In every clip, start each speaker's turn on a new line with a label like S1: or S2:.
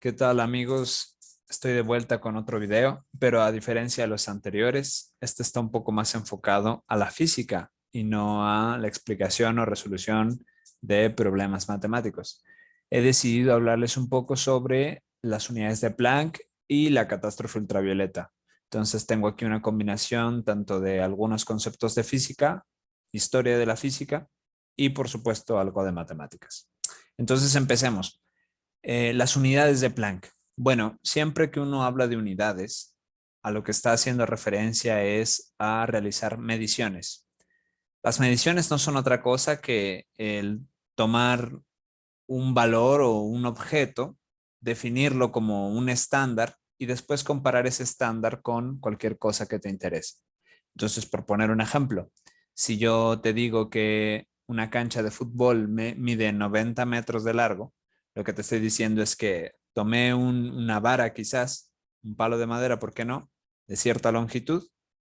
S1: ¿Qué tal, amigos? Estoy de vuelta con otro video, pero a diferencia de los anteriores, este está un poco más enfocado a la física y no a la explicación o resolución de problemas matemáticos. He decidido hablarles un poco sobre las unidades de Planck y la catástrofe ultravioleta. Entonces tengo aquí una combinación tanto de algunos conceptos de física, historia de la física y por supuesto algo de matemáticas. Entonces empecemos. Las unidades de Planck. Bueno, siempre que uno habla de unidades, a lo que está haciendo referencia es a realizar mediciones. Las mediciones no son otra cosa que el tomar un valor o un objeto, definirlo como un estándar y después comparar ese estándar con cualquier cosa que te interese. Entonces, por poner un ejemplo, si yo te digo que una cancha de fútbol mide 90 metros de largo, lo que te estoy diciendo es que tomé una vara quizás, un palo de madera, ¿por qué no? De cierta longitud,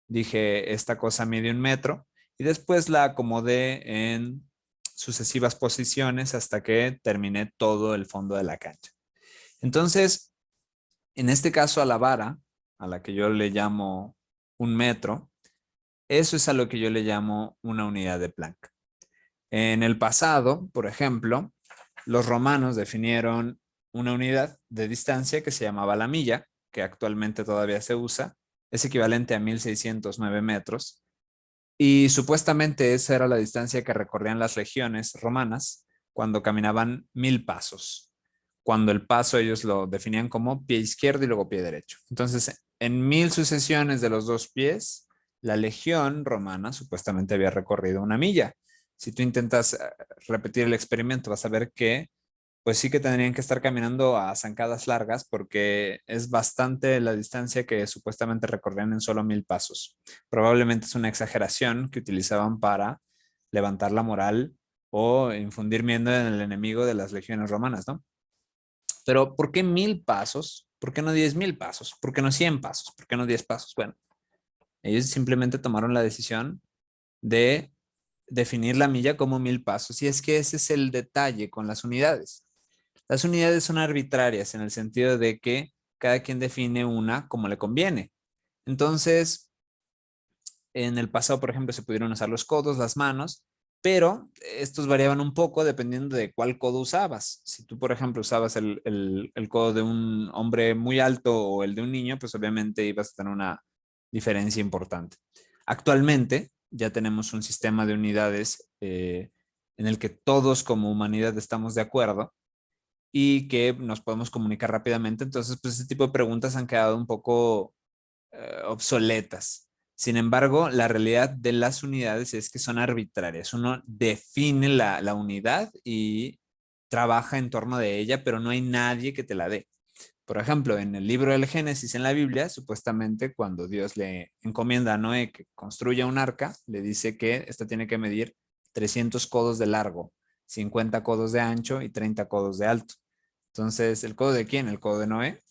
S1: dije, esta cosa mide 1 metro y después la acomodé en sucesivas posiciones hasta que terminé todo el fondo de la cancha. Entonces, en este caso a la vara, a la que yo le llamo 1 metro, eso es a lo que yo le llamo una unidad de Planck. En el pasado, por ejemplo, los romanos definieron una unidad de distancia que se llamaba la milla, que actualmente todavía se usa, es equivalente a 1609 metros, y supuestamente esa era la distancia que recorrían las legiones romanas cuando caminaban 1000 pasos, cuando el paso ellos lo definían como pie izquierdo y luego pie derecho. Entonces, en 1000 sucesiones de los dos pies, la legión romana supuestamente había recorrido 1 milla. Si tú intentas repetir el experimento, vas a ver que pues sí que tendrían que estar caminando a zancadas largas porque es bastante la distancia que supuestamente recorrían en solo 1000 pasos. Probablemente es una exageración que utilizaban para levantar la moral o infundir miedo en el enemigo de las legiones romanas, ¿no? Pero ¿por qué 1000 pasos? ¿Por qué no 10.000 pasos? ¿Por qué no 100 pasos? ¿Por qué no 10 pasos? Bueno, ellos simplemente tomaron la decisión de definir la milla como 1000 pasos y es que ese es el detalle con las unidades. Las unidades son arbitrarias en el sentido de que cada quien define una como le conviene. Entonces, en el pasado, por ejemplo, se pudieron usar los codos, las manos, pero estos variaban un poco dependiendo de cuál codo usabas. Si tú, por ejemplo, usabas el codo de un hombre muy alto o el de un niño, pues obviamente ibas a tener una diferencia importante. Actualmente ya tenemos un sistema de unidades en el que todos como humanidad estamos de acuerdo y que nos podemos comunicar rápidamente. Entonces, pues ese tipo de preguntas han quedado un poco obsoletas. Sin embargo, la realidad de las unidades es que son arbitrarias. Uno define la unidad y trabaja en torno de ella, pero no hay nadie que te la dé. Por ejemplo, en el libro del Génesis en la Biblia, supuestamente cuando Dios le encomienda a Noé que construya un arca, le dice que esta tiene que medir 300 codos de largo, 50 codos de ancho y 30 codos de alto. Entonces, ¿el codo de quién? ¿El codo de Noé?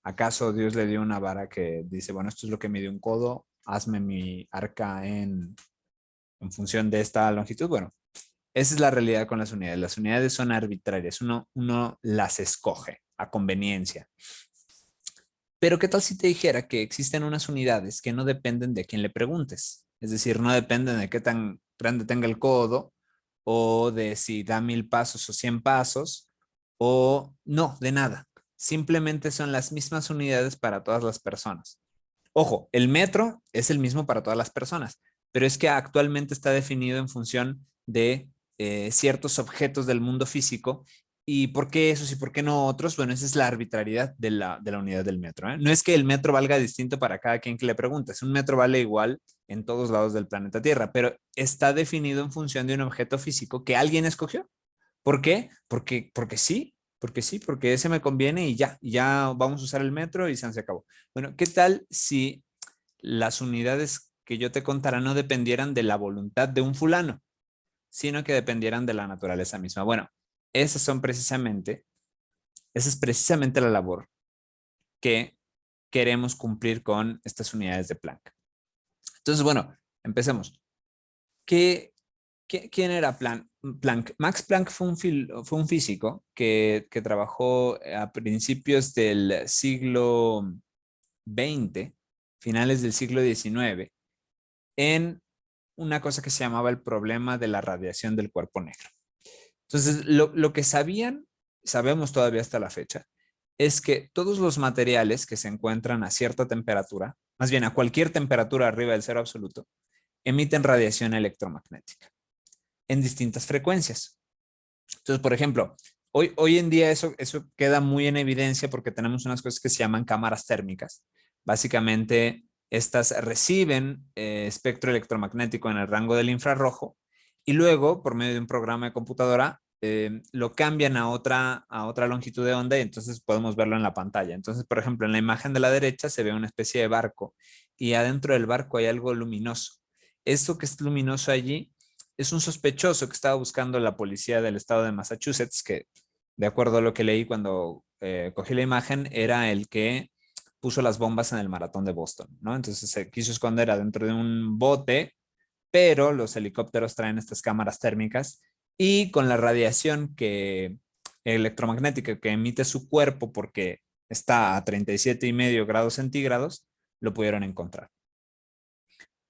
S1: ¿Acaso Dios le dio una vara que dice, bueno, esto es lo que mide un codo, hazme mi arca en función de esta longitud? Bueno, esa es la realidad con las unidades. Las unidades son arbitrarias, uno las escoge a conveniencia. Pero ¿qué tal si te dijera que existen unas unidades que no dependen de quién le preguntes? Es decir, no dependen de qué tan grande tenga el codo o de si da 1000 pasos o 100 pasos o no, de nada. Simplemente son las mismas unidades para todas las personas. Ojo, el metro es el mismo para todas las personas, pero es que actualmente está definido en función de ciertos objetos del mundo físico. ¿Y por qué esos y por qué no otros? Bueno, esa es la arbitrariedad de la unidad del metro, ¿eh? No es que el metro valga distinto para cada quien que le preguntes. Un metro vale igual en todos lados del planeta Tierra, pero está definido en función de un objeto físico que alguien escogió. ¿Por qué? Porque ese me conviene y ya vamos a usar el metro y se acabó. Bueno, ¿qué tal si las unidades que yo te contara no dependieran de la voluntad de un fulano, sino que dependieran de la naturaleza misma? Bueno, esa es precisamente la labor que queremos cumplir con estas unidades de Planck. Entonces, bueno, empecemos. ¿Quién era Planck? Planck. Max Planck fue un físico que trabajó a principios del siglo XX, finales del siglo XIX, en una cosa que se llamaba el problema de la radiación del cuerpo negro. Entonces, lo que sabemos todavía hasta la fecha, es que todos los materiales que se encuentran a cierta temperatura, más bien a cualquier temperatura arriba del cero absoluto, emiten radiación electromagnética en distintas frecuencias. Entonces, por ejemplo, hoy en día eso queda muy en evidencia porque tenemos unas cosas que se llaman cámaras térmicas. Básicamente, estas reciben espectro electromagnético en el rango del infrarrojo y luego, por medio de un programa de computadora, lo cambian a otra longitud de onda y entonces podemos verlo en la pantalla. Entonces, por ejemplo, en la imagen de la derecha se ve una especie de barco y adentro del barco hay algo luminoso. Eso que es luminoso allí es un sospechoso que estaba buscando la policía del estado de Massachusetts, que de acuerdo a lo que leí cuando cogí la imagen, era el que puso las bombas en el maratón de Boston, ¿no? Entonces se quiso esconder adentro de un bote, pero los helicópteros traen estas cámaras térmicas y con la radiación electromagnética que emite su cuerpo porque está a 37,5 grados centígrados, lo pudieron encontrar.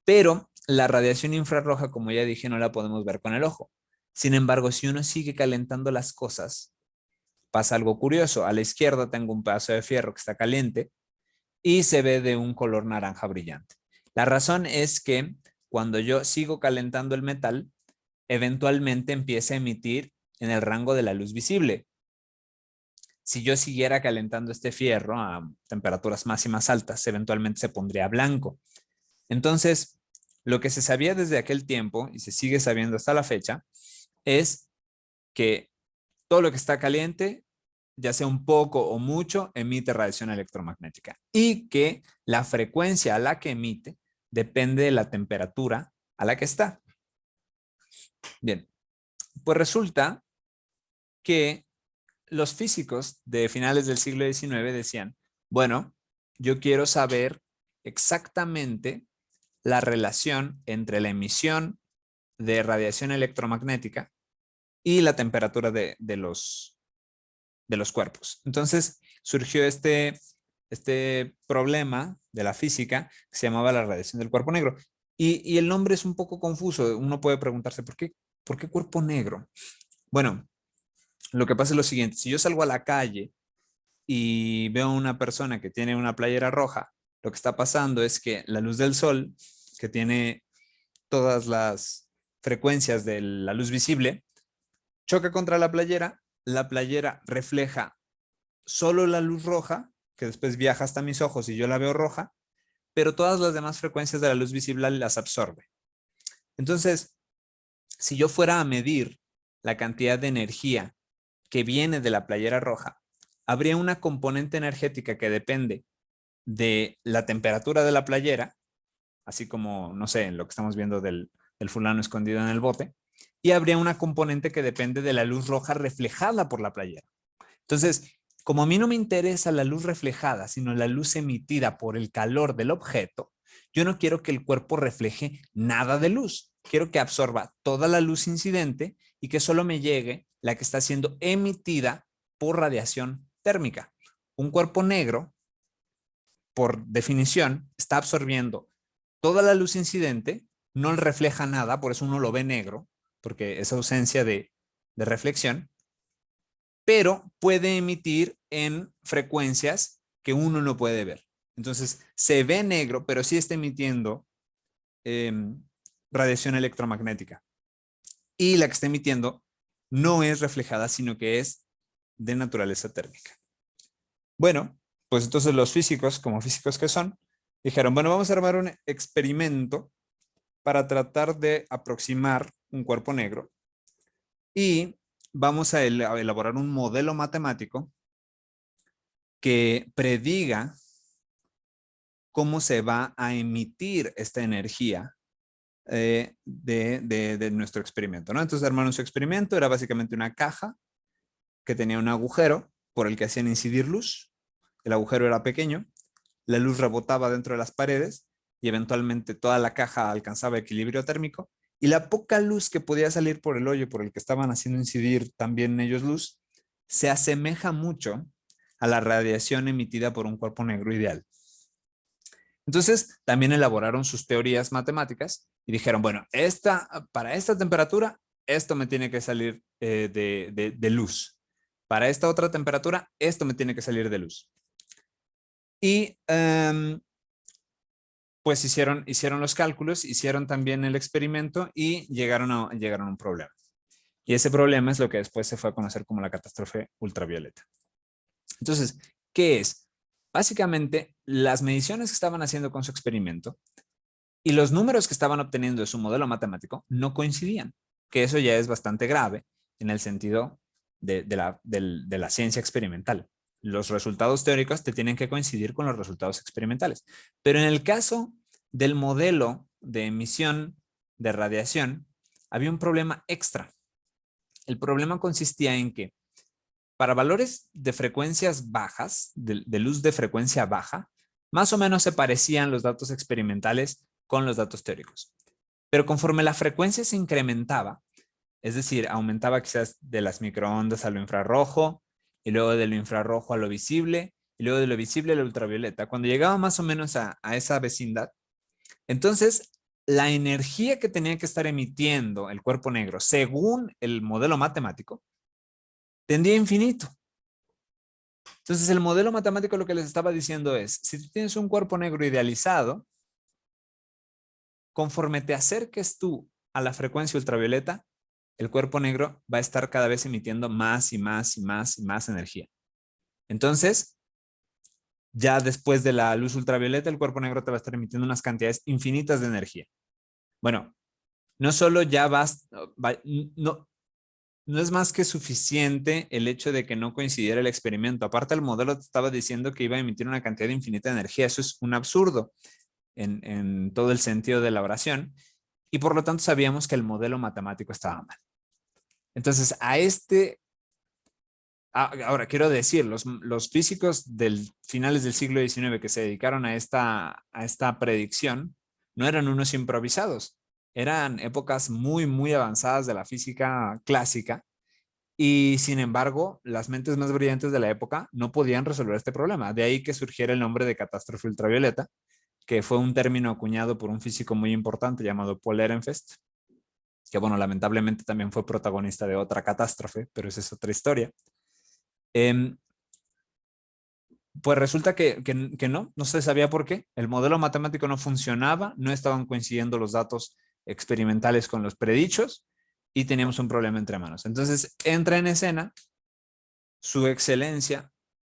S1: Pero la radiación infrarroja, como ya dije, no la podemos ver con el ojo. Sin embargo, si uno sigue calentando las cosas, pasa algo curioso. A la izquierda tengo un pedazo de fierro que está caliente y se ve de un color naranja brillante. La razón es que cuando yo sigo calentando el metal, eventualmente empieza a emitir en el rango de la luz visible. Si yo siguiera calentando este fierro a temperaturas más y más altas, eventualmente se pondría blanco. Entonces, lo que se sabía desde aquel tiempo y se sigue sabiendo hasta la fecha es que todo lo que está caliente, ya sea un poco o mucho, emite radiación electromagnética y que la frecuencia a la que emite depende de la temperatura a la que está. Bien, pues resulta que los físicos de finales del siglo XIX decían, bueno, yo quiero saber exactamente la relación entre la emisión de radiación electromagnética y la temperatura de los cuerpos. Entonces surgió este problema de la física que se llamaba la radiación del cuerpo negro. Y el nombre es un poco confuso. Uno puede preguntarse, ¿por qué cuerpo negro? Bueno, lo que pasa es lo siguiente. Si yo salgo a la calle y veo a una persona que tiene una playera roja, lo que está pasando es que la luz del sol, que tiene todas las frecuencias de la luz visible, choca contra la playera refleja solo la luz roja, que después viaja hasta mis ojos y yo la veo roja, pero todas las demás frecuencias de la luz visible las absorbe. Entonces, si yo fuera a medir la cantidad de energía que viene de la playera roja, habría una componente energética que depende de la temperatura de la playera, así como, no sé, lo que estamos viendo del fulano escondido en el bote, y habría una componente que depende de la luz roja reflejada por la playera. Entonces, como a mí no me interesa la luz reflejada, sino la luz emitida por el calor del objeto, yo no quiero que el cuerpo refleje nada de luz. Quiero que absorba toda la luz incidente y que solo me llegue la que está siendo emitida por radiación térmica. Un cuerpo negro, por definición, está absorbiendo toda la luz incidente, no refleja nada, por eso uno lo ve negro, porque es ausencia de reflexión, pero puede emitir en frecuencias que uno no puede ver. Entonces, se ve negro, pero sí está emitiendo eh, radiación electromagnética. Y la que está emitiendo no es reflejada, sino que es de naturaleza térmica. Bueno, pues entonces los físicos, como físicos que son, dijeron, bueno, vamos a armar un experimento para tratar de aproximar un cuerpo negro y vamos a elaborar un modelo matemático que prediga cómo se va a emitir esta energía de nuestro experimento, ¿no? Entonces armaron su experimento, era básicamente una caja que tenía un agujero por el que hacían incidir luz. El agujero era pequeño, la luz rebotaba dentro de las paredes y eventualmente toda la caja alcanzaba equilibrio térmico Y la poca luz que podía salir por el hoyo por el que estaban haciendo incidir también ellos luz, se asemeja mucho a la radiación emitida por un cuerpo negro ideal. Entonces, también elaboraron sus teorías matemáticas y dijeron, bueno, para esta temperatura, esto me tiene que salir de luz. Para esta otra temperatura, esto me tiene que salir de luz. Y pues hicieron los cálculos, hicieron también el experimento y llegaron a un problema. Y ese problema es lo que después se fue a conocer como la catástrofe ultravioleta. Entonces, ¿qué es? Básicamente, las mediciones que estaban haciendo con su experimento y los números que estaban obteniendo de su modelo matemático no coincidían, que eso ya es bastante grave en el sentido de la ciencia experimental. Los resultados teóricos te tienen que coincidir con los resultados experimentales. Pero en el caso del modelo de emisión de radiación, había un problema extra. El problema consistía en que para valores de frecuencias bajas, de luz de frecuencia baja, más o menos se parecían los datos experimentales con los datos teóricos. Pero conforme la frecuencia se incrementaba, es decir, aumentaba quizás de las microondas a lo infrarrojo, y luego de lo infrarrojo a lo visible, y luego de lo visible a lo ultravioleta, cuando llegaba más o menos a esa vecindad, entonces la energía que tenía que estar emitiendo el cuerpo negro, según el modelo matemático, tendía a infinito. Entonces el modelo matemático lo que les estaba diciendo es, si tú tienes un cuerpo negro idealizado, conforme te acerques tú a la frecuencia ultravioleta, el cuerpo negro va a estar cada vez emitiendo más y más y más y más energía. Entonces, ya después de la luz ultravioleta, el cuerpo negro te va a estar emitiendo unas cantidades infinitas de energía. Bueno, no solo no es más que suficiente el hecho de que no coincidiera el experimento. Aparte, el modelo te estaba diciendo que iba a emitir una cantidad infinita de energía. Eso es un absurdo en todo el sentido de la oración. Y por lo tanto sabíamos que el modelo matemático estaba mal. Entonces, ahora quiero decir, los físicos del finales del siglo XIX que se dedicaron a esta predicción no eran unos improvisados. Eran épocas muy, muy avanzadas de la física clásica y sin embargo, las mentes más brillantes de la época no podían resolver este problema. De ahí que surgiera el nombre de catástrofe ultravioleta, que fue un término acuñado por un físico muy importante llamado Paul Ehrenfest, que bueno, lamentablemente también fue protagonista de otra catástrofe, pero esa es otra historia. Pues resulta que no se sabía por qué. El modelo matemático no funcionaba, no estaban coincidiendo los datos experimentales con los predichos y teníamos un problema entre manos. Entonces entra en escena su excelencia,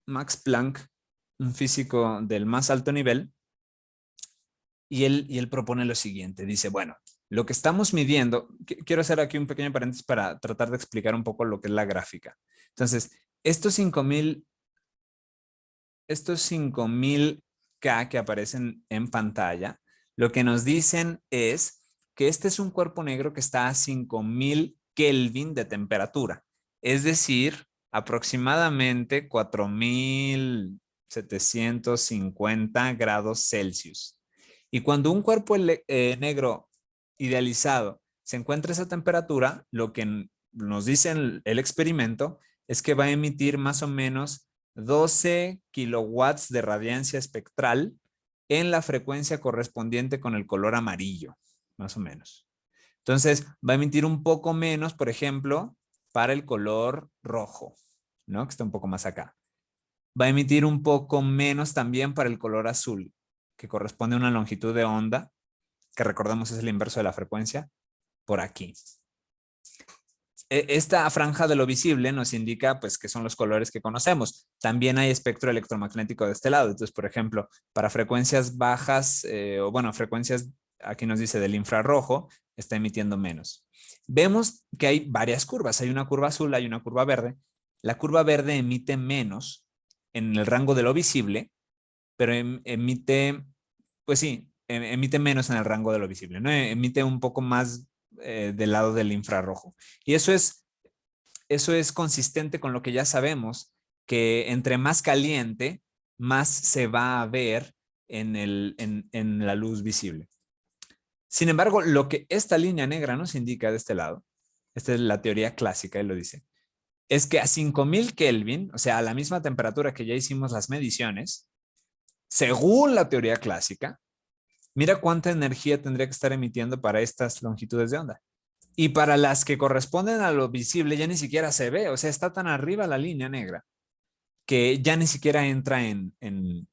S1: Max Planck, un físico del más alto nivel, y él propone lo siguiente. Dice, bueno, lo que estamos midiendo, quiero hacer aquí un pequeño paréntesis para tratar de explicar un poco lo que es la gráfica. Entonces, estos 5000K que aparecen en pantalla, lo que nos dicen es que este es un cuerpo negro que está a 5000 Kelvin de temperatura, es decir, aproximadamente 4750 grados Celsius. Y cuando un cuerpo negro idealizado se encuentra a esa temperatura, lo que nos dice el experimento es que va a emitir más o menos 12 kilowatts de radiancia espectral en la frecuencia correspondiente con el color amarillo, más o menos. Entonces, va a emitir un poco menos, por ejemplo, para el color rojo, ¿no? Que está un poco más acá. Va a emitir un poco menos también para el color azul, que corresponde a una longitud de onda, que recordamos es el inverso de la frecuencia, por aquí. Esta franja de lo visible nos indica pues que son los colores que conocemos. También hay espectro electromagnético de este lado. Entonces, por ejemplo, para frecuencias bajas, o bueno, frecuencias, aquí nos dice del infrarrojo, está emitiendo menos. Vemos que hay varias curvas. Hay una curva azul, hay una curva verde. La curva verde emite menos en el rango de lo visible, pero emite, pues sí, emite menos en el rango de lo visible, ¿no? Emite un poco más del lado del infrarrojo. Y eso es consistente con lo que ya sabemos, que entre más caliente, más se va a ver en la luz visible. Sin embargo, lo que esta línea negra nos indica de este lado, esta es la teoría clásica, él lo dice, es que a 5000 Kelvin, o sea, a la misma temperatura que ya hicimos las mediciones, según la teoría clásica, mira cuánta energía tendría que estar emitiendo para estas longitudes de onda. Y para las que corresponden a lo visible ya ni siquiera se ve, o sea, está tan arriba la línea negra que ya ni siquiera entra en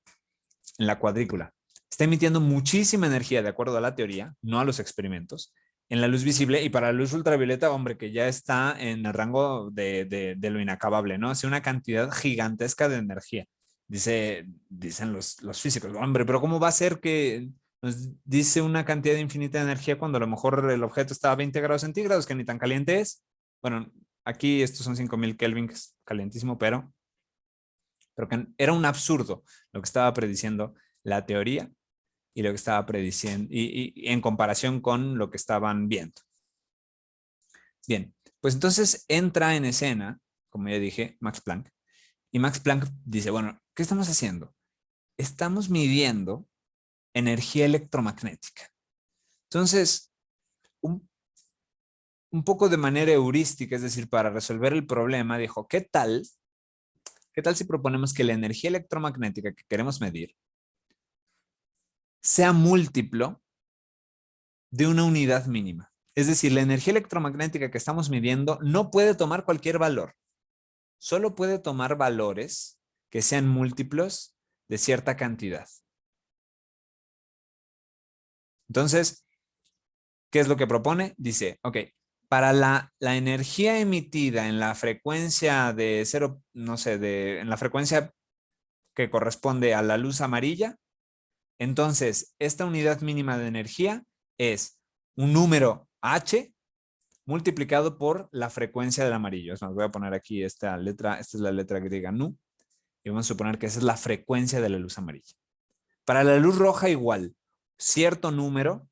S1: la cuadrícula. Está emitiendo muchísima energía, de acuerdo a la teoría, no a los experimentos, en la luz visible, y para la luz ultravioleta, hombre, que ya está en el rango de lo inacabable, ¿no? O sea, una cantidad gigantesca de energía. Dicen los físicos, hombre, pero ¿cómo va a ser que nos dice una cantidad infinita de energía cuando a lo mejor el objeto está a 20 grados centígrados, que ni tan caliente es? Bueno, aquí estos son 5000 Kelvin, que es calientísimo, pero que era un absurdo lo que estaba prediciendo la teoría y lo que estaba prediciendo y en comparación con lo que estaban viendo. Bien, pues entonces entra en escena, como ya dije, Max Planck, y Max Planck dice, bueno, ¿qué estamos haciendo? Estamos midiendo energía electromagnética. Entonces, un poco de manera heurística, es decir, para resolver el problema, dijo, ¿qué tal si proponemos que la energía electromagnética que queremos medir sea múltiplo de una unidad mínima? Es decir, la energía electromagnética que estamos midiendo no puede tomar cualquier valor. Solo puede tomar valores que sean múltiplos de cierta cantidad. Entonces, ¿qué es lo que propone? Dice, ok, para la energía emitida en la frecuencia de cero, no sé, en la frecuencia que corresponde a la luz amarilla, entonces esta unidad mínima de energía es un número h multiplicado por la frecuencia del amarillo. Es más, voy a poner aquí esta letra, esta es la letra griega nu, y vamos a suponer que esa es la frecuencia de la luz amarilla. Para la luz roja igual, cierto número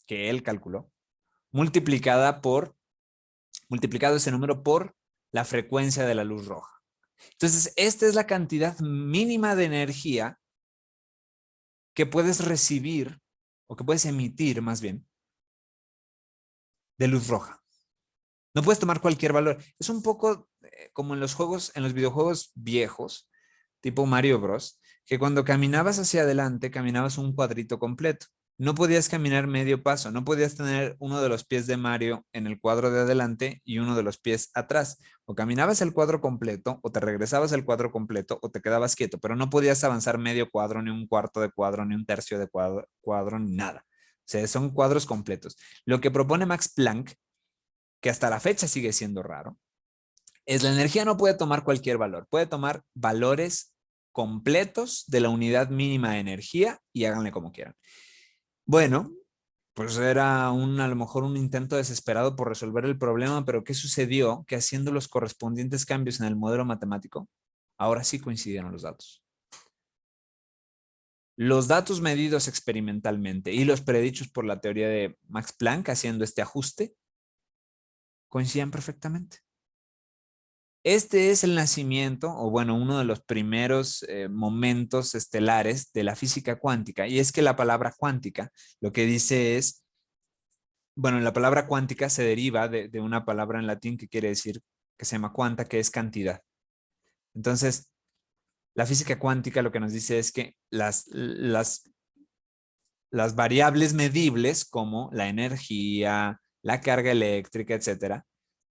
S1: que él calculó, multiplicado ese número por la frecuencia de la luz roja. Entonces, esta es la cantidad mínima de energía que puedes recibir, o que puedes emitir más bien, de luz roja. No puedes tomar cualquier valor. Es un poco como en los juegos, en los videojuegos viejos, tipo Mario Bros, que cuando caminabas hacia adelante, caminabas un cuadrito completo. No podías caminar medio paso, no podías tener uno de los pies de Mario en el cuadro de adelante y uno de los pies atrás. O caminabas el cuadro completo, o te regresabas el cuadro completo, o te quedabas quieto, pero no podías avanzar medio cuadro, ni un cuarto de cuadro, ni un tercio de cuadro, ni nada. O sea, son cuadros completos. Lo que propone Max Planck, que hasta la fecha sigue siendo raro, es la energía no puede tomar cualquier valor, puede tomar valores completos de la unidad mínima de energía y háganle como quieran. Bueno, pues era a lo mejor un intento desesperado por resolver el problema, pero ¿qué sucedió? Que haciendo los correspondientes cambios en el modelo matemático, ahora sí coincidieron los datos. Los datos medidos experimentalmente y los predichos por la teoría de Max Planck haciendo este ajuste coincidían perfectamente. Este es el nacimiento, o bueno, uno de los primeros momentos estelares de la física cuántica. Y es que la palabra cuántica lo que dice es, bueno, la palabra cuántica se deriva de una palabra en latín que quiere decir, que se llama cuanta, que es cantidad. Entonces, la física cuántica lo que nos dice es que las variables medibles como la energía, la carga eléctrica, etcétera,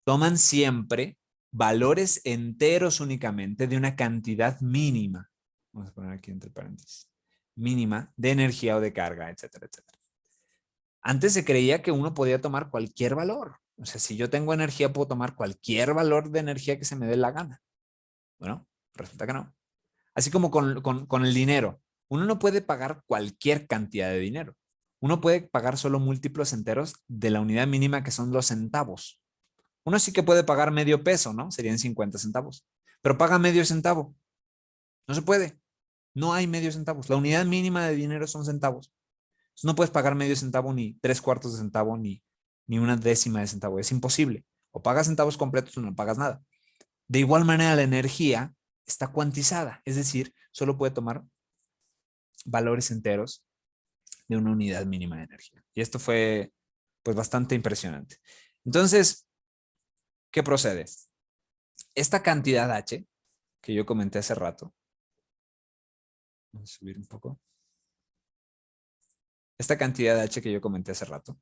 S1: toman siempre valores enteros únicamente de una cantidad mínima. Vamos a poner aquí entre paréntesis. Mínima de energía o de carga, etcétera, etcétera. Antes se creía que uno podía tomar cualquier valor. O sea, si yo tengo energía, puedo tomar cualquier valor de energía que se me dé la gana. Bueno, resulta que no. Así como con el dinero. Uno no puede pagar cualquier cantidad de dinero. Uno puede pagar solo múltiplos enteros de la unidad mínima que son los centavos. Uno sí que puede pagar medio peso, ¿no? Serían 50 centavos. Pero paga medio centavo. No se puede. No hay medio centavos. La unidad mínima de dinero son centavos. Entonces, no puedes pagar medio centavo, ni 3/4 de centavo, ni una décima de centavo. Es imposible. O pagas centavos completos o no pagas nada. De igual manera, la energía está cuantizada. Es decir, solo puede tomar valores enteros de una unidad mínima de energía. Y esto fue pues bastante impresionante. Entonces, ¿qué procede? Esta cantidad H que yo comenté hace rato, vamos a subir un poco. Esta cantidad H que yo comenté hace rato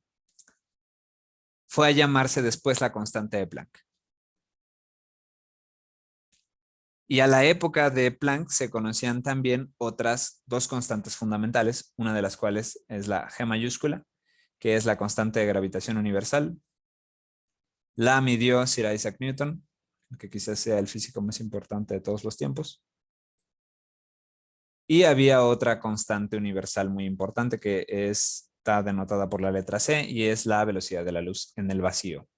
S1: fue a llamarse después la constante de Planck. Y a la época de Planck se conocían también otras dos constantes fundamentales, una de las cuales es la G mayúscula, que es la constante de gravitación universal. La midió Sir Isaac Newton, que quizás sea el físico más importante de todos los tiempos. Y había otra constante universal muy importante que está denotada por la letra C y es la velocidad de la luz en el vacío.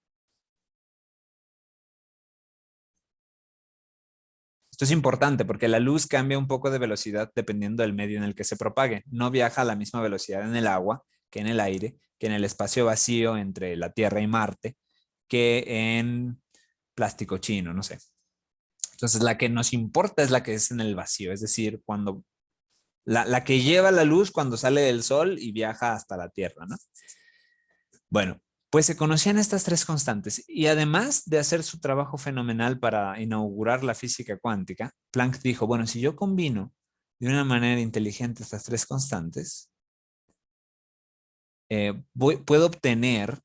S1: Esto es importante porque la luz cambia un poco de velocidad dependiendo del medio en el que se propague. No viaja a la misma velocidad en el agua que en el aire, que en el espacio vacío entre la Tierra y Marte, que en plástico chino, no sé. Entonces la que nos importa es la que es en el vacío, es decir, cuando la que lleva la luz cuando sale del sol y viaja hasta la Tierra, ¿no? Bueno, pues se conocían estas tres constantes y además de hacer su trabajo fenomenal para inaugurar la física cuántica, Planck dijo, bueno, si yo combino de una manera inteligente estas tres constantes, puedo obtener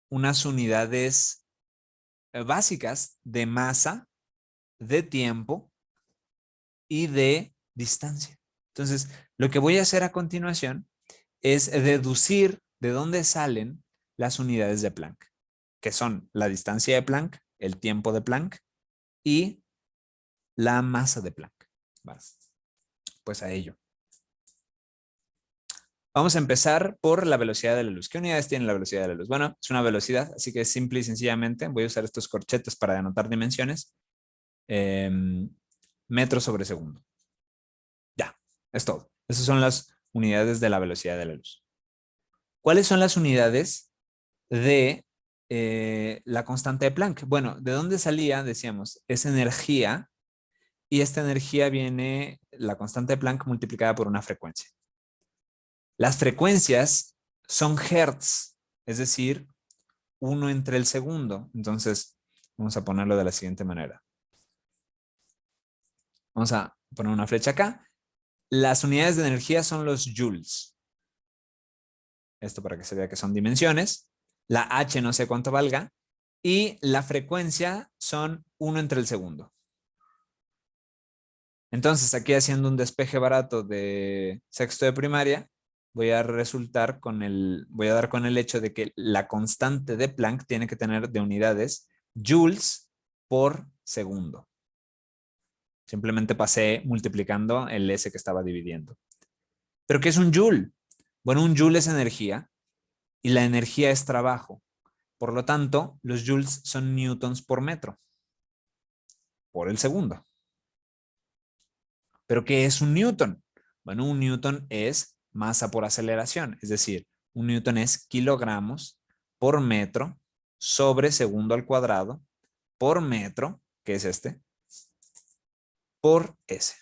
S1: unas unidades básicas de masa, de tiempo y de distancia. Entonces, lo que voy a hacer a continuación es deducir de dónde salen las unidades de Planck, que son la distancia de Planck, el tiempo de Planck y la masa de Planck. Vale. Pues a ello. Vamos a empezar por la velocidad de la luz. ¿Qué unidades tiene la velocidad de la luz? Bueno, es una velocidad, así que simple y sencillamente voy a usar estos corchetes para denotar dimensiones. Metros sobre segundo. Ya, es todo. Esas son las unidades de la velocidad de la luz. ¿Cuáles son las unidades de la constante de Planck? Bueno, ¿de dónde salía? Decíamos, es energía y esta energía viene, la constante de Planck multiplicada por una frecuencia. Las frecuencias son hertz, es decir, 1 entre el segundo. Entonces, vamos a ponerlo de la siguiente manera. Vamos a poner una flecha acá. Las unidades de energía son los joules. Esto para que se vea que son dimensiones. La H no sé cuánto valga. Y la frecuencia son 1 entre el segundo. Entonces, aquí haciendo un despeje barato de sexto de primaria, voy a dar con el hecho de que la constante de Planck tiene que tener de unidades joules por segundo. Simplemente pasé multiplicando el S que estaba dividiendo. ¿Pero qué es un joule? Bueno, un joule es energía y la energía es trabajo. Por lo tanto, los joules son newtons por metro, por el segundo. ¿Pero qué es un newton? Bueno, un newton es masa por aceleración, es decir, un newton es kilogramos por metro sobre segundo al cuadrado por metro, que es este, por S.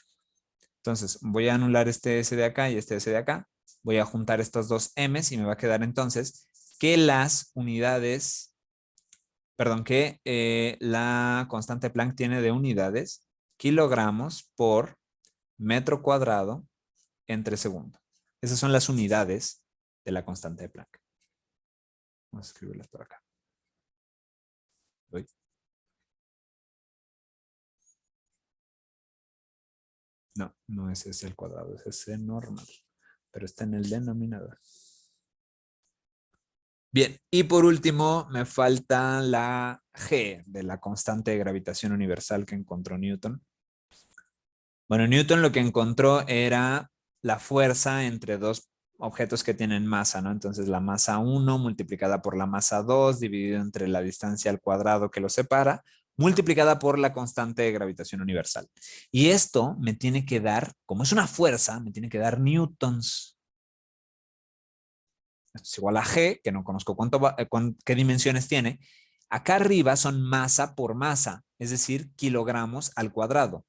S1: Entonces, voy a anular este S de acá y este S de acá. Voy a juntar estos dos M's y me va a quedar entonces que las unidades, perdón, que la constante Planck tiene de unidades kilogramos por metro cuadrado entre segundo. Esas son las unidades de la constante de Planck. Vamos a escribirlas por acá. Uy. No, no es ese el cuadrado, es ese normal, pero está en el denominador. Bien, y por último me falta la G de la constante de gravitación universal que encontró Newton. Bueno, Newton lo que encontró era la fuerza entre dos objetos que tienen masa, ¿no? Entonces la masa 1 multiplicada por la masa 2 dividido entre la distancia al cuadrado que los separa, multiplicada por la constante de gravitación universal. Y esto me tiene que dar, como es una fuerza, me tiene que dar newtons. Esto es igual a G, que no conozco qué dimensiones tiene. Acá arriba son masa por masa, es decir, kilogramos al cuadrado.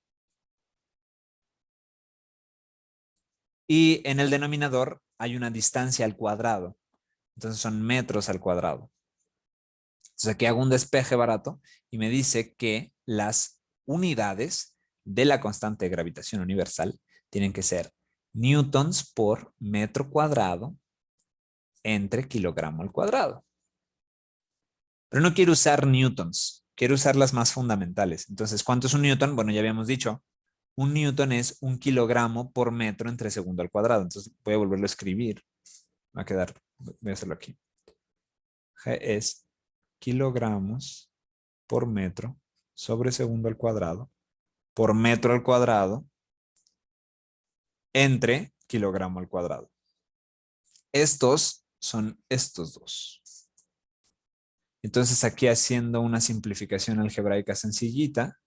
S1: Y en el denominador hay una distancia al cuadrado. Entonces son metros al cuadrado. Entonces aquí hago un despeje barato y me dice que las unidades de la constante de gravitación universal tienen que ser newtons por metro cuadrado entre kilogramo al cuadrado. Pero no quiero usar newtons, quiero usar las más fundamentales. Entonces, ¿cuánto es un newton? Bueno, ya habíamos dicho, un newton es un kilogramo por metro entre segundo al cuadrado. Entonces voy a volverlo a escribir. Va a quedar, voy a hacerlo aquí. G es kilogramos por metro sobre segundo al cuadrado por metro al cuadrado entre kilogramo al cuadrado. Estos son estos dos. Entonces aquí haciendo una simplificación algebraica sencillita,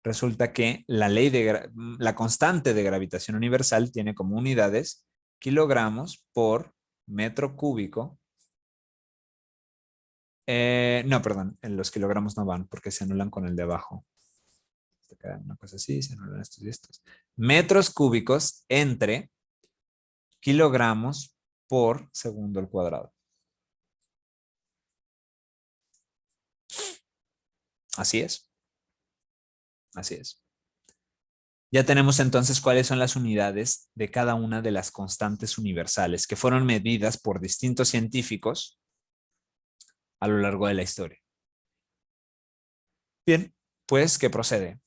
S1: resulta que la constante de gravitación universal tiene como unidades kilogramos por metro cúbico. No, perdón, en los kilogramos no van porque se anulan con el de abajo. Una cosa así, se anulan estos y estos. Metros cúbicos entre kilogramos por segundo al cuadrado. Así es. Así es. Ya tenemos entonces cuáles son las unidades de cada una de las constantes universales que fueron medidas por distintos científicos a lo largo de la historia. Bien, pues, ¿qué procede?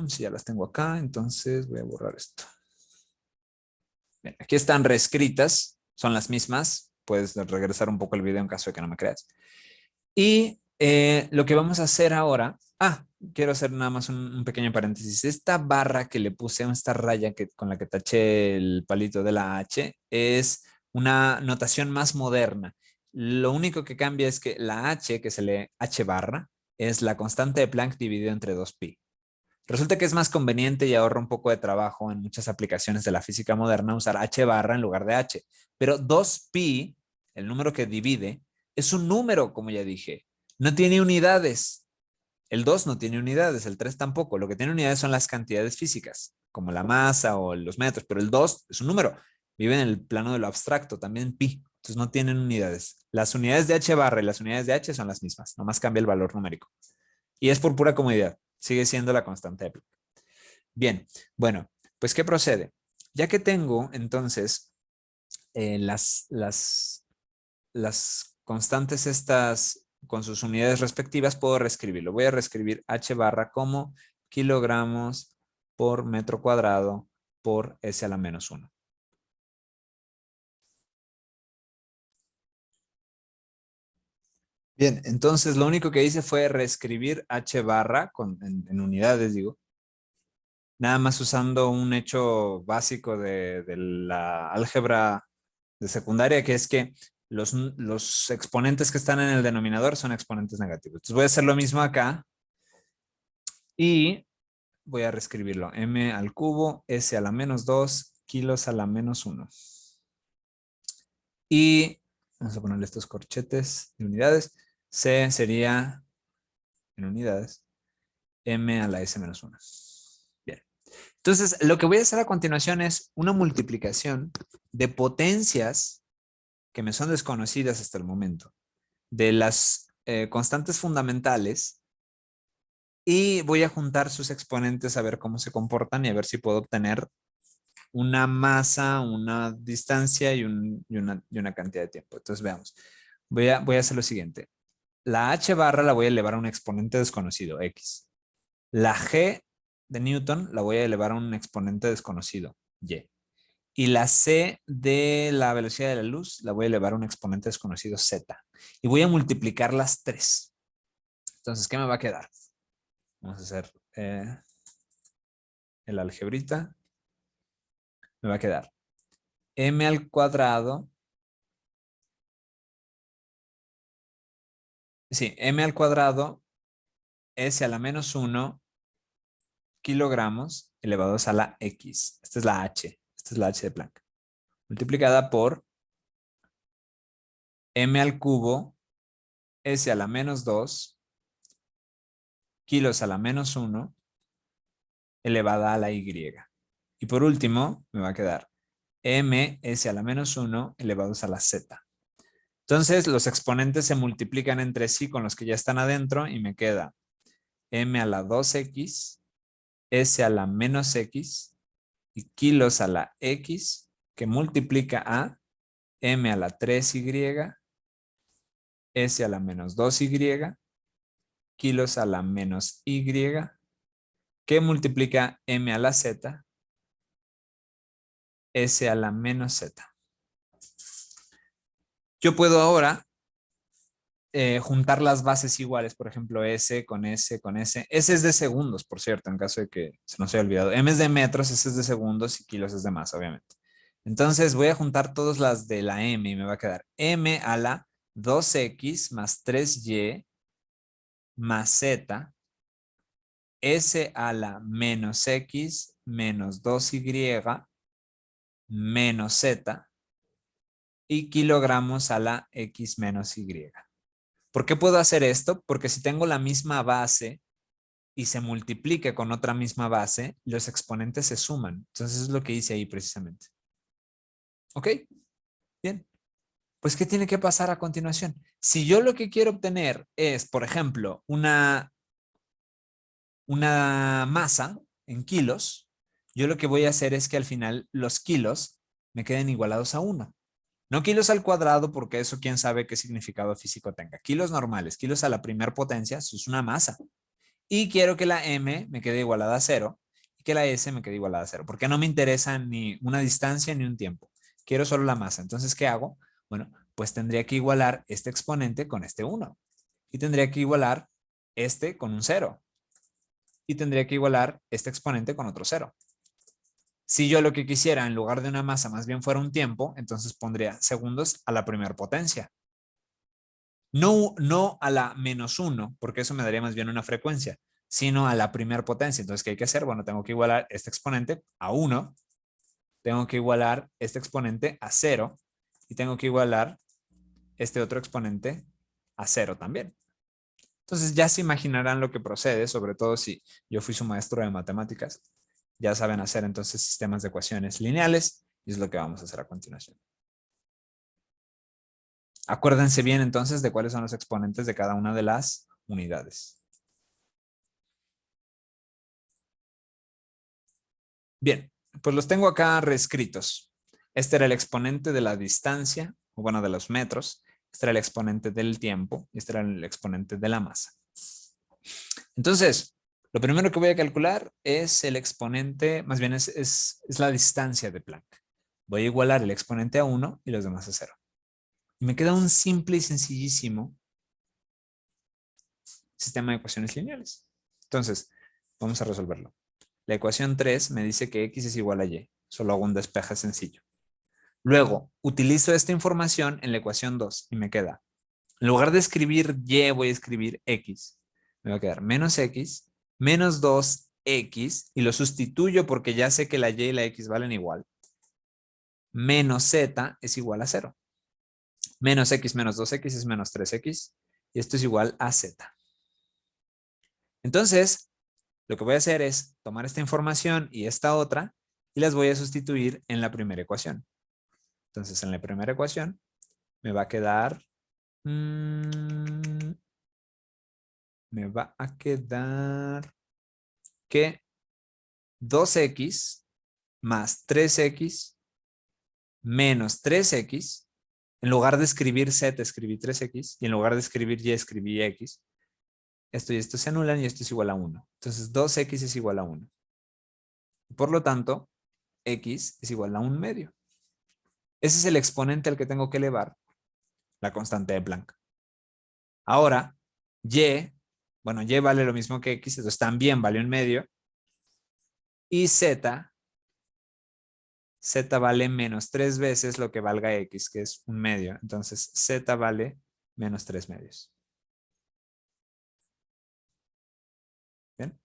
S1: Sí, ya las tengo acá, entonces voy a borrar esto. Bien, aquí están reescritas, son las mismas. Puedes regresar un poco el video en caso de que no me creas. Y lo que vamos a hacer ahora, quiero hacer nada más un pequeño paréntesis. Esta barra que le puse, esta raya con la que taché el palito de la H, es una notación más moderna. Lo único que cambia es que la H, que se lee H barra, es la constante de Planck dividido entre 2pi. Resulta que es más conveniente y ahorra un poco de trabajo en muchas aplicaciones de la física moderna usar H barra en lugar de H. Pero 2pi, el número que divide, es un número, como ya dije. No tiene unidades. El 2 no tiene unidades, el 3 tampoco. Lo que tiene unidades son las cantidades físicas, como la masa o los metros, pero el 2 es un número. Vive en el plano de lo abstracto, también pi. Entonces no tienen unidades. Las unidades de H barra y las unidades de H son las mismas, nomás cambia el valor numérico. Y es por pura comodidad. Sigue siendo la constante de Planck. Bien, bueno, pues ¿qué procede? Ya que tengo entonces las constantes estas con sus unidades respectivas, puedo reescribirlo. Voy a reescribir H barra como kilogramos por metro cuadrado por S a la menos 1. Bien, entonces lo único que hice fue reescribir H barra en unidades, digo, nada más usando un hecho básico de la álgebra de secundaria, que es que los exponentes que están en el denominador son exponentes negativos. Entonces voy a hacer lo mismo acá y voy a reescribirlo. M al cubo, S a la menos 2, kilos a la menos 1. Y vamos a ponerle estos corchetes de unidades. C sería en unidades M a la S menos 1. Bien. Entonces, lo que voy a hacer a continuación es una multiplicación de potencias que me son desconocidas hasta el momento, de las constantes fundamentales, y voy a juntar sus exponentes a ver cómo se comportan y a ver si puedo obtener una masa, una distancia y una cantidad de tiempo. Entonces veamos. Voy a hacer lo siguiente. La H barra la voy a elevar a un exponente desconocido, X. La G de Newton la voy a elevar a un exponente desconocido, Y. Y la C de la velocidad de la luz la voy a elevar a un exponente desconocido, Z. Y voy a multiplicar las tres. Entonces, ¿qué me va a quedar? Vamos a hacer el algebrita. Me va a quedar m al cuadrado. Sí, m al cuadrado s a la menos 1 kilogramos elevados a la x. Esta es la h. Esta es la h de Planck. Multiplicada por m al cubo s a la menos 2 kilos a la menos 1 elevada a la y. Y por último, me va a quedar ms a la menos 1 elevados a la z. Entonces, los exponentes se multiplican entre sí con los que ya están adentro y me queda m a la 2x, s a la menos x y kilos a la x, que multiplica a m a la 3y, s a la menos 2y, kilos a la menos y, que multiplica m a la z, s a la menos z. Yo puedo ahora juntar las bases iguales, por ejemplo, S con S con S. S es de segundos, por cierto, en caso de que se nos haya olvidado. M es de metros, S es de segundos y kilos es de masa, obviamente. Entonces voy a juntar todas las de la M y me va a quedar M a la 2X más 3Y más Z, S a la menos X menos 2Y menos Z y kilogramos a la X menos Y. ¿Por qué puedo hacer esto? Porque si tengo la misma base y se multiplica con otra misma base, los exponentes se suman. Entonces es lo que hice ahí precisamente. ¿Ok? Bien. Pues, ¿qué tiene que pasar a continuación? Si yo lo que quiero obtener es, por ejemplo, una masa en kilos, yo lo que voy a hacer es que al final los kilos me queden igualados a 1. No kilos al cuadrado, porque eso quién sabe qué significado físico tenga. Kilos normales, kilos a la primera potencia, eso es una masa. Y quiero que la m me quede igualada a 0 y que la s me quede igualada a 0, porque no me interesa ni una distancia ni un tiempo. Quiero solo la masa. Entonces, ¿qué hago? Bueno, pues tendría que igualar este exponente con este 1. Y tendría que igualar este con un 0. Y tendría que igualar este exponente con otro 0. Si yo lo que quisiera en lugar de una masa más bien fuera un tiempo, entonces pondría segundos a la primera potencia. No a la menos 1, porque eso me daría más bien una frecuencia, sino a la primera potencia. Entonces, ¿qué hay que hacer? Bueno, tengo que igualar este exponente a 1, tengo que igualar este exponente a 0 y tengo que igualar este otro exponente a 0 también. Entonces, ya se imaginarán lo que procede, sobre todo si yo fui su maestro de matemáticas. Ya saben hacer entonces sistemas de ecuaciones lineales y es lo que vamos a hacer a continuación. Acuérdense bien entonces de cuáles son los exponentes de cada una de las unidades. Bien, pues los tengo acá reescritos. Este era el exponente de la distancia, o bueno, de los metros. Este era el exponente del tiempo y este era el exponente de la masa. Entonces, lo primero que voy a calcular es el exponente, más bien es la distancia de Planck. Voy a igualar el exponente a 1 y los demás a 0. Y me queda un simple y sencillísimo sistema de ecuaciones lineales. Entonces, vamos a resolverlo. La ecuación 3 me dice que x es igual a y. Solo hago un despeje sencillo. Luego, utilizo esta información en la ecuación 2 y me queda, en lugar de escribir y, voy a escribir x. Me va a quedar menos x, menos 2x, y lo sustituyo porque ya sé que la y y la x valen igual. Menos z es igual a 0. Menos x menos 2x es menos 3x, y esto es igual a z. Entonces, lo que voy a hacer es tomar esta información y esta otra y las voy a sustituir en la primera ecuación. Entonces, en la primera ecuación me va a quedar que 2x más 3x menos 3x, en lugar de escribir z, escribí 3x, y en lugar de escribir y, escribí x. Esto y esto se anulan y esto es igual a 1. Entonces 2x es igual a 1. Por lo tanto, x es igual a 1 medio. Ese es el exponente al que tengo que elevar la constante de Planck. Ahora, y, bueno, y vale lo mismo que x, entonces también vale 1 medio. Y z vale menos 3 veces lo que valga x, que es 1 medio. Entonces, z vale menos 3 medios. ¿Bien?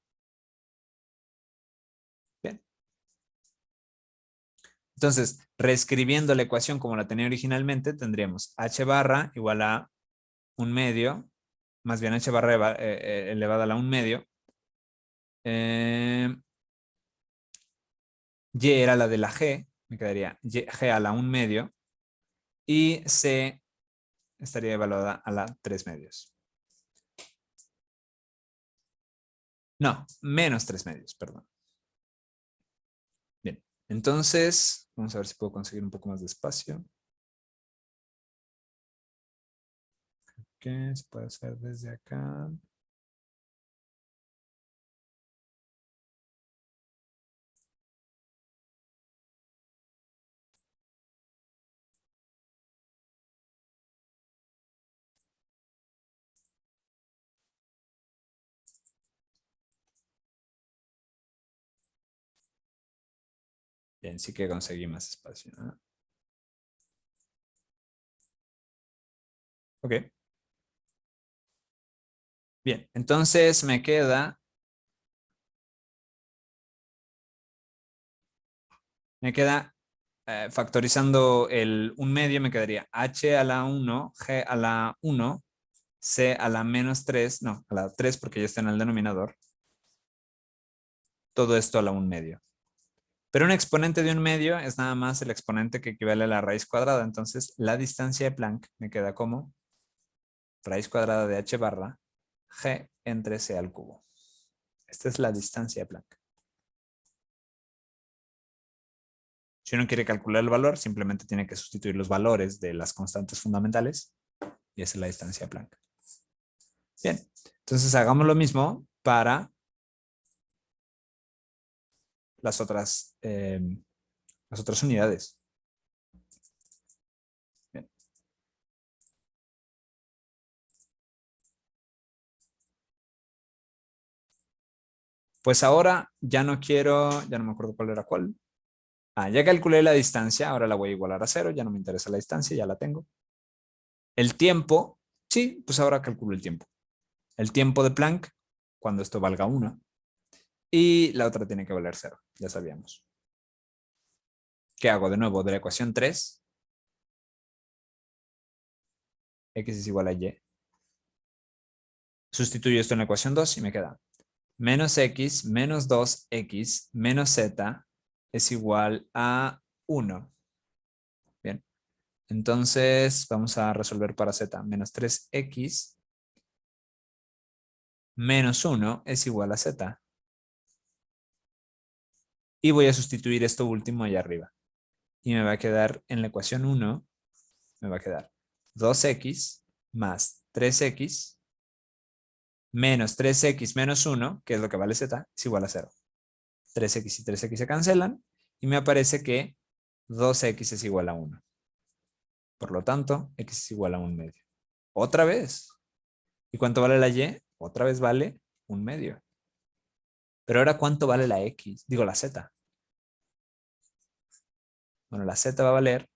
S1: Bien. Entonces, reescribiendo la ecuación como la tenía originalmente, tendríamos h barra igual a 1 medio, más bien h barra elevada a la 1 medio, Y era la de la G, me quedaría G a la 1 medio. Y C estaría evaluada a la 3 medios. No, menos 3 medios, perdón. Bien, entonces, vamos a ver si puedo conseguir un poco más de espacio. ¿Qué se puede hacer desde acá? Bien, sí que conseguí más espacio, ¿no? Ok. Bien, entonces me queda factorizando el 1 medio, me quedaría h a la 1, g a la 1, c a la menos 3, no, a la 3 porque ya está en el denominador. Todo esto a la 1 medio. Pero un exponente de 1 medio es nada más el exponente que equivale a la raíz cuadrada. Entonces, la distancia de Planck me queda como raíz cuadrada de h barra g entre c al cubo. Esta es la distancia de Planck. Si uno quiere calcular el valor, simplemente tiene que sustituir los valores de las constantes fundamentales y esa es la distancia de Planck. Bien, entonces hagamos lo mismo para las otras unidades. Bien. Pues ahora ya no me acuerdo cuál era cuál. Ya calculé la distancia, ahora la voy a igualar a 0, ya no me interesa la distancia, ya la tengo. El tiempo, sí, pues ahora calculo el tiempo. El tiempo de Planck, cuando esto valga 1. Y la otra tiene que valer 0, ya sabíamos. ¿Qué hago? De nuevo, de la ecuación 3, x es igual a y. Sustituyo esto en la ecuación 2 y me queda menos x menos 2x menos z es igual a 1. Bien, entonces vamos a resolver para z. Menos 3x menos 1 es igual a z. Y voy a sustituir esto último allá arriba. Y me va a quedar en la ecuación 1, me va a quedar 2x más 3x menos 3x menos 1, que es lo que vale z, es igual a 0. 3x y 3x se cancelan y me aparece que 2x es igual a 1. Por lo tanto, x es igual a 1 medio. Otra vez. ¿Y cuánto vale la y? Otra vez vale 1 medio. Pero ahora, ¿cuánto vale la x? Digo, la z. Bueno, la z va a valer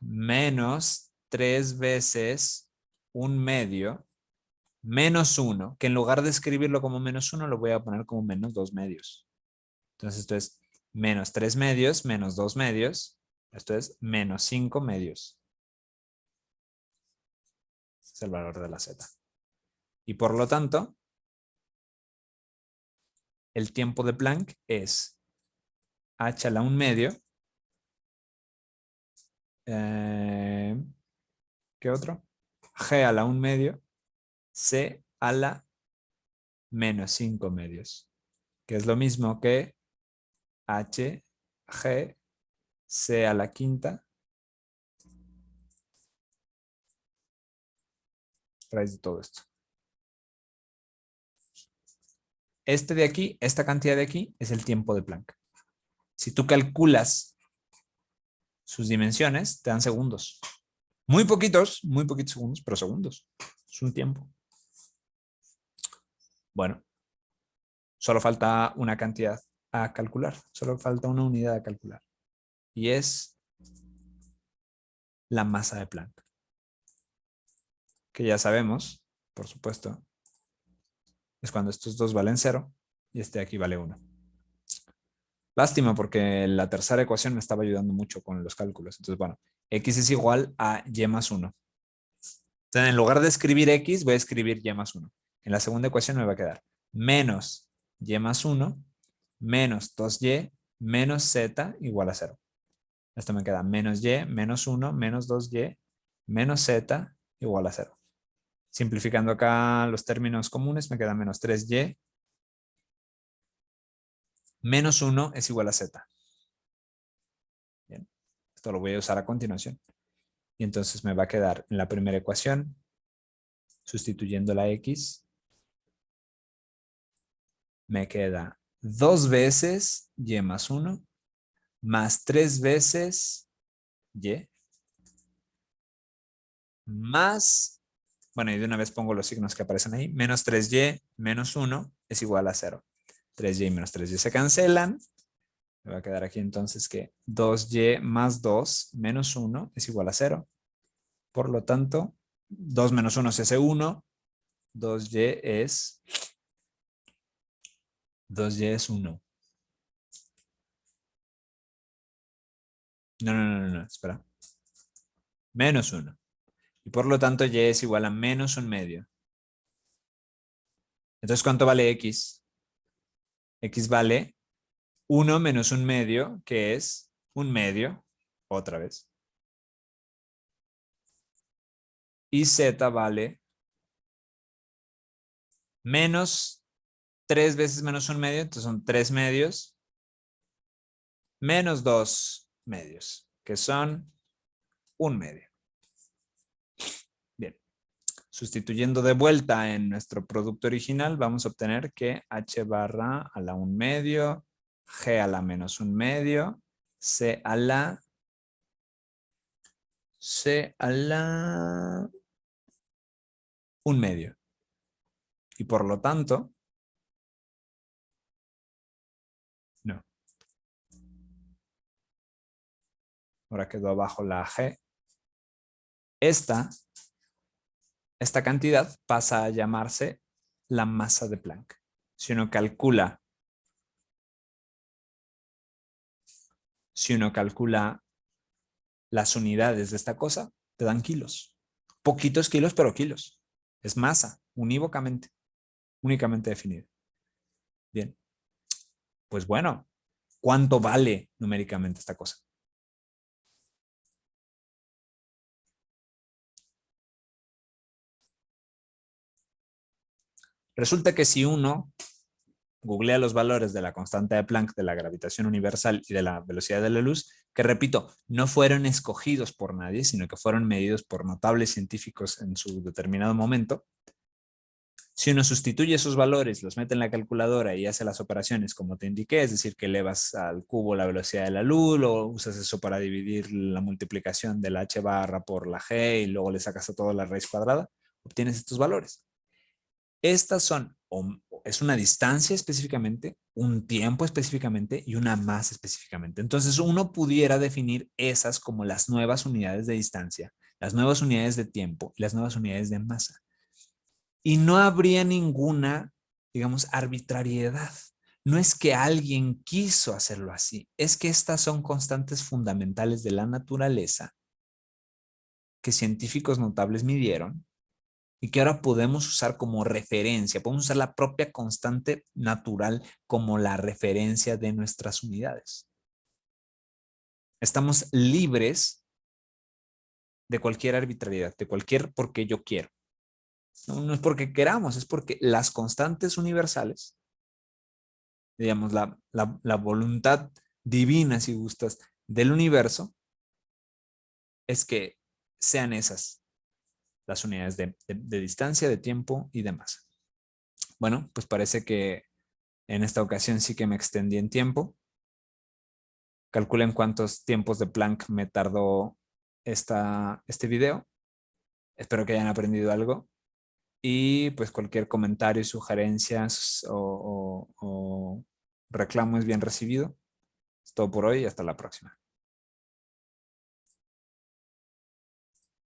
S1: menos 3 veces 1 medio menos 1, que en lugar de escribirlo como menos 1, lo voy a poner como menos 2 medios. Entonces esto es menos 3 medios menos 2 medios. Esto es menos 5 medios. Ese es el valor de la z. Y por lo tanto, el tiempo de Planck es h a la 1 medio. ¿Qué otro? G a la 1 medio. C a la menos 5 medios. Que es lo mismo que h, g, c a la quinta raíz de todo esto. Este de aquí, esta cantidad de aquí, es el tiempo de Planck. Si tú calculas sus dimensiones, te dan segundos. Muy poquitos segundos, pero segundos. Es un tiempo. Bueno, solo falta una cantidad a calcular. Solo falta una unidad a calcular. Y es la masa de Planck. Que ya sabemos, por supuesto, es cuando estos dos valen 0 y este de aquí vale 1. Lástima porque la tercera ecuación me estaba ayudando mucho con los cálculos. Entonces, bueno, x es igual a y más 1. Entonces, en lugar de escribir x, voy a escribir y más 1. En la segunda ecuación me va a quedar menos y más 1 menos 2y menos z igual a 0. Esto me queda menos y, menos 1, menos 2y, menos z igual a 0. Simplificando acá los términos comunes, me queda menos 3y. Menos 1 es igual a z. Bien. Esto lo voy a usar a continuación. Y entonces me va a quedar en la primera ecuación, sustituyendo la x, me queda 2 veces y más 1, más 3 veces y, más, bueno, y de una vez pongo los signos que aparecen ahí, menos 3y menos 1 es igual a 0. 3y menos 3y se cancelan. Me va a quedar aquí entonces que 2y más 2 menos 1 es igual a 0. Por lo tanto, 2 menos 1 se hace 1. 2y es 1. No, espera. Menos 1. Y por lo tanto, y es igual a menos 1/2. Entonces, ¿cuánto vale x? X vale 1 menos 1/2, que es 1/2, otra vez. Y z vale menos 3 veces menos 1/2, entonces son 3/2, menos 2/2, que son 1/2. Bien. Sustituyendo de vuelta en nuestro producto original, vamos a obtener que h barra a la 1/2, g a la menos 1/2, c a la 1/2. Y por lo tanto, no. Ahora quedó abajo la g. Esta cantidad pasa a llamarse la masa de Planck. Si uno calcula las unidades de esta cosa, te dan kilos. Poquitos kilos, pero kilos. Es masa, unívocamente, únicamente definida. Bien. Pues bueno, ¿cuánto vale numéricamente esta cosa? Resulta que si uno googlea los valores de la constante de Planck, de la gravitación universal y de la velocidad de la luz, que repito, no fueron escogidos por nadie, sino que fueron medidos por notables científicos en su determinado momento. Si uno sustituye esos valores, los mete en la calculadora y hace las operaciones como te indiqué, es decir, que elevas al cubo la velocidad de la luz, o usas eso para dividir la multiplicación de la h barra por la g y luego le sacas a todo la raíz cuadrada, obtienes estos valores. Estas son, es una distancia específicamente, un tiempo específicamente y una masa específicamente. Entonces uno pudiera definir esas como las nuevas unidades de distancia, las nuevas unidades de tiempo y las nuevas unidades de masa. Y no habría ninguna, digamos, arbitrariedad. No es que alguien quiso hacerlo así, es que estas son constantes fundamentales de la naturaleza que científicos notables midieron y que ahora podemos usar como referencia. Podemos usar la propia constante natural como la referencia de nuestras unidades. Estamos libres de cualquier arbitrariedad, de cualquier porque yo quiero. No es porque queramos, es porque las constantes universales, digamos, la voluntad divina, si gustas, del universo, es que sean esas las unidades de distancia, de tiempo y de masa. Bueno, pues parece que en esta ocasión sí que me extendí en tiempo. Calculen cuántos tiempos de Planck me tardó este video. Espero que hayan aprendido algo. Y pues cualquier comentario, sugerencias o reclamo es bien recibido. Es todo por hoy y hasta la próxima.